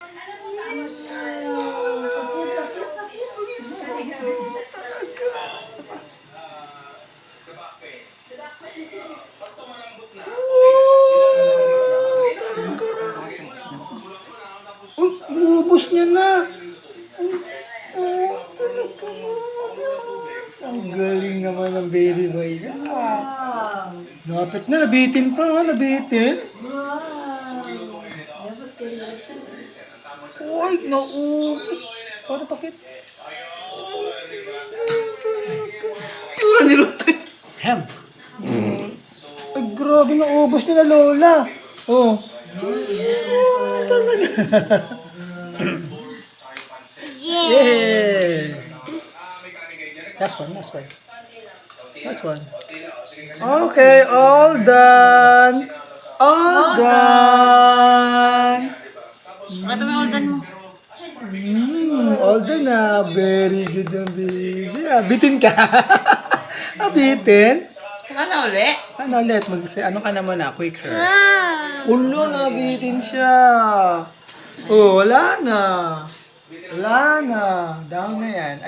Uy, ubos niya na. Ang sisto. Talaga naman. Ang galing naman ng baby boy niya. Lapit na, nabitin pa nga, nabitin. Uy, naubos. Paano pakit? Sura ni Rote. Hem. Ay, grabe, naubos niya na lola. Oh. Talaga. Yeah. Last one, last one. Last one. Okay, all done. All done. Bakit may ordan mo? All done na. Very good ang baby. Bitin ka. Bitin? Saka na uli? Ano ulit? Ano ka naman na? Quick her. Ulo, nabitin siya. Oh, wala na. Wala na. Down na yan.